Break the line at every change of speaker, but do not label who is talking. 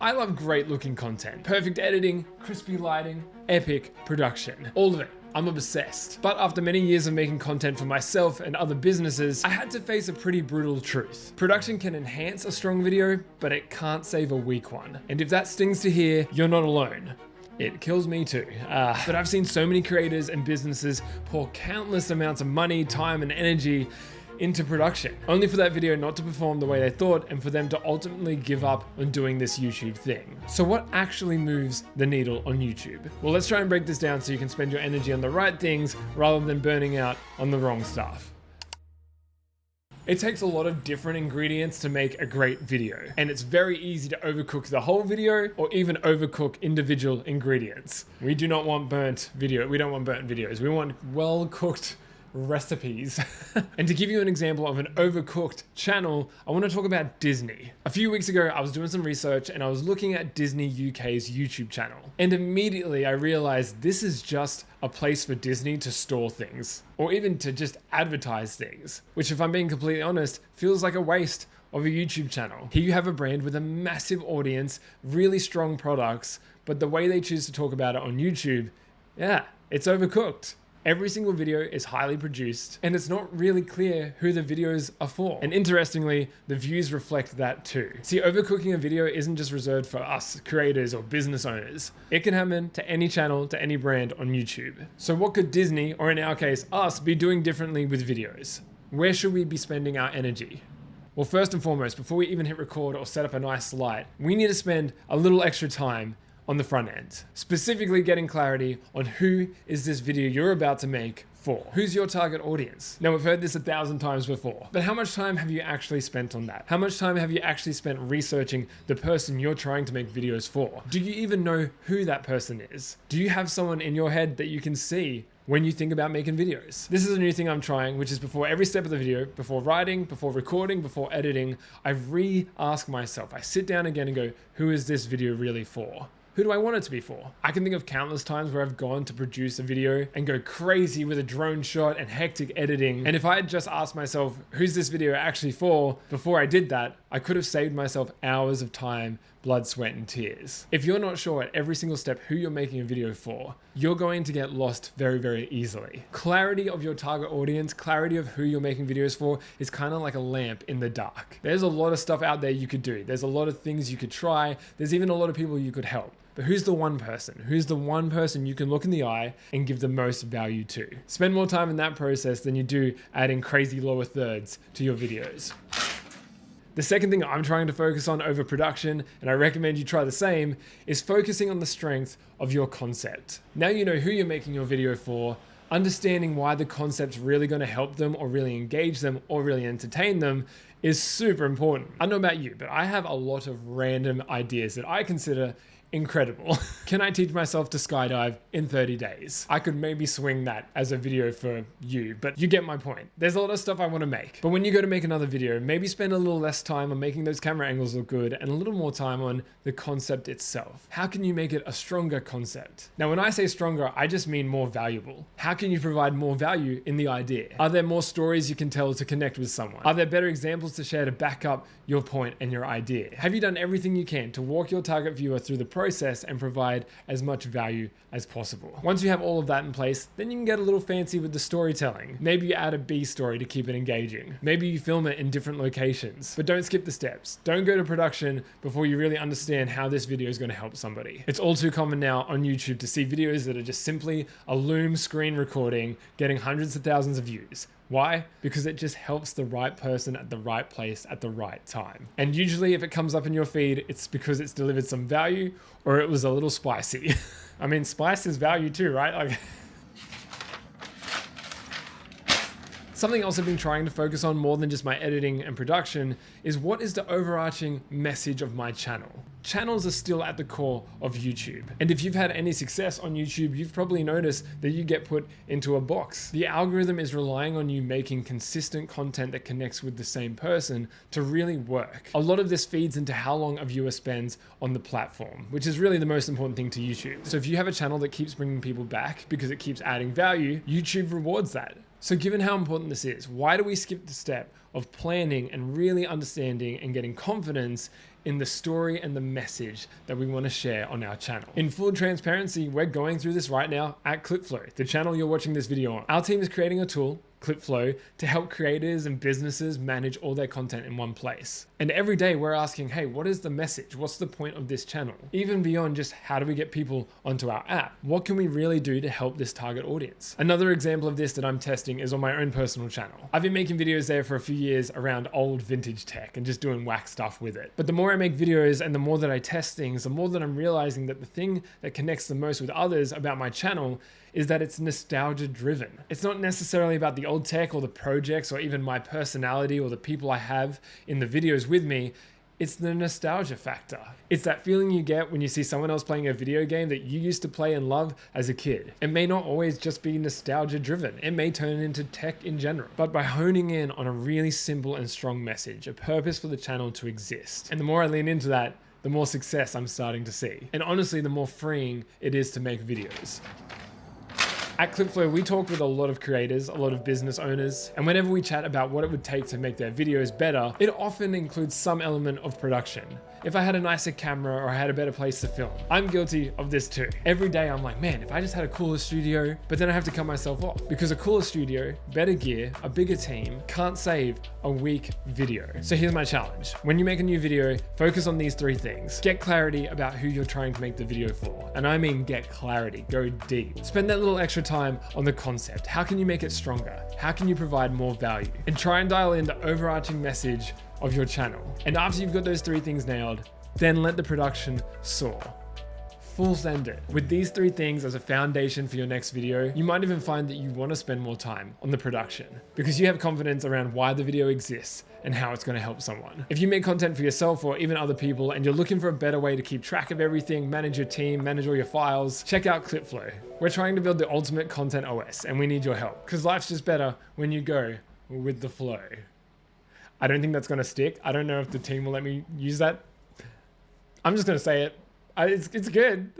I love great looking content, perfect editing, crispy lighting, epic production, all of it. I'm obsessed. But after many years of making content for myself and other businesses, I had to face a pretty brutal truth. Production can enhance a strong video, but it can't save a weak one. And if that stings to hear, you're not alone. It kills me too. But I've seen so many creators and businesses pour countless amounts of money, time, and energy into production, only for that video not to perform the way they thought and for them to ultimately give up on doing this YouTube thing. So what actually moves the needle on YouTube? Well, let's try and break this down so you can spend your energy on the right things rather than burning out on the wrong stuff. It takes a lot of different ingredients to make a great video, and it's very easy to overcook the whole video or even overcook individual ingredients. We do not want burnt video. We don't want burnt videos. We want well-cooked recipes. And to give you an example of an overcooked channel, I want to talk about Disney. A few weeks ago, I was doing some research and I was looking at Disney UK's YouTube channel. And immediately I realized this is just a place for Disney to store things, or even to just advertise things, which, if I'm being completely honest, feels like a waste of a YouTube channel. Here you have a brand with a massive audience, really strong products, but the way they choose to talk about it on YouTube, yeah, it's overcooked. Every single video is highly produced, and it's not really clear who the videos are for. And interestingly, the views reflect that too. See, overcooking a video isn't just reserved for us creators or business owners. It can happen to any channel, to any brand on YouTube. So what could Disney, or in our case, us, be doing differently with videos? Where should we be spending our energy? Well, first and foremost, before we even hit record or set up a nice light, we need to spend a little extra time on the front end, specifically getting clarity on who is this video you're about to make for. Who's your target audience? Now, we've heard this 1,000 times before, but how much time have you actually spent on that? How much time have you actually spent researching the person you're trying to make videos for? Do you even know who that person is? Do you have someone in your head that you can see when you think about making videos? This is a new thing I'm trying, which is before every step of the video, before writing, before recording, before editing, I re-ask myself. I sit down again and go, who is this video really for? Who do I want it to be for? I can think of countless times where I've gone to produce a video and go crazy with a drone shot and hectic editing. And if I had just asked myself, who's this video actually for, before I did that, I could have saved myself hours of time, blood, sweat, and tears. If you're not sure at every single step who you're making a video for, you're going to get lost very, very easily. Clarity of your target audience, clarity of who you're making videos for is kind of like a lamp in the dark. There's a lot of stuff out there you could do. There's a lot of things you could try. There's even a lot of people you could help. But who's the one person? Who's the one person you can look in the eye and give the most value to? Spend more time in that process than you do adding crazy lower thirds to your videos. The second thing I'm trying to focus on over production, and I recommend you try the same, is focusing on the strength of your concept. Now you know who you're making your video for, understanding why the concept's really going to help them or really engage them or really entertain them is super important. I don't know about you, but I have a lot of random ideas that I consider incredible. Can I teach myself to skydive in 30 days? I could maybe swing that as a video for you, but you get my point. There's a lot of stuff I want to make. But when you go to make another video, maybe spend a little less time on making those camera angles look good and a little more time on the concept itself. How can you make it a stronger concept? Now, when I say stronger, I just mean more valuable. How can you provide more value in the idea? Are there more stories you can tell to connect with someone? Are there better examples to share to back up your point and your idea? Have you done everything you can to walk your target viewer through the process and provide as much value as possible? Once you have all of that in place, then you can get a little fancy with the storytelling. Maybe you add a B story to keep it engaging. Maybe you film it in different locations, but don't skip the steps. Don't go to production before you really understand how this video is going to help somebody. It's all too common now on YouTube to see videos that are just simply a Loom screen recording getting hundreds of thousands of views. Why? Because it just helps the right person at the right place at the right time. And usually if it comes up in your feed, it's because it's delivered some value or it was a little spicy. I mean, spice is value too, right? Like, something else I've been trying to focus on more than just my editing and production is what is the overarching message of my channel. Channels are still at the core of YouTube. And if you've had any success on YouTube, you've probably noticed that you get put into a box. The algorithm is relying on you making consistent content that connects with the same person to really work. A lot of this feeds into how long a viewer spends on the platform, which is really the most important thing to YouTube. So if you have a channel that keeps bringing people back because it keeps adding value, YouTube rewards that. So given how important this is, why do we skip the step of planning and really understanding and getting confidence in the story and the message that we want to share on our channel. In full transparency, we're going through this right now at Clipflow, the channel you're watching this video on. Our team is creating a tool, Clipflow, to help creators and businesses manage all their content in one place. And every day we're asking, hey, what is the message? What's the point of this channel? Even beyond just how do we get people onto our app? What can we really do to help this target audience? Another example of this that I'm testing is on my own personal channel. I've been making videos there for a few years around old vintage tech and just doing whack stuff with it. But the more I make videos and the more that I test things, the more that I'm realizing that the thing that connects the most with others about my channel is that it's nostalgia driven. It's not necessarily about the old tech or the projects or even my personality or the people I have in the videos with me. It's the nostalgia factor. It's that feeling you get when you see someone else playing a video game that you used to play and love as a kid. It may not always just be nostalgia driven. It may turn into tech in general. But by honing in on a really simple and strong message, a purpose for the channel to exist. And the more I lean into that, the more success I'm starting to see. And honestly, the more freeing it is to make videos. At Clipflow, we talk with a lot of creators, a lot of business owners, and whenever we chat about what it would take to make their videos better, it often includes some element of production. If I had a nicer camera or I had a better place to film, I'm guilty of this too. Every day I'm like, man, if I just had a cooler studio, but then I have to cut myself off because a cooler studio, better gear, a bigger team can't save a weak video. So here's my challenge. When you make a new video, focus on these 3 things. Get clarity about who you're trying to make the video for. And I mean get clarity, go deep. Spend that little extra time on the concept. How can you make it stronger? How can you provide more value? And try and dial in the overarching message of your channel. And after you've got those 3 things nailed, then let the production soar. Full send it. With these 3 things as a foundation for your next video, you might even find that you want to spend more time on the production because you have confidence around why the video exists and how it's going to help someone. If you make content for yourself or even other people and you're looking for a better way to keep track of everything, manage your team, manage all your files, check out Clipflow. We're trying to build the ultimate content OS and we need your help because life's just better when you go with the flow. I don't think that's going to stick. I don't know if the team will let me use that. I'm just going to say it. It's good.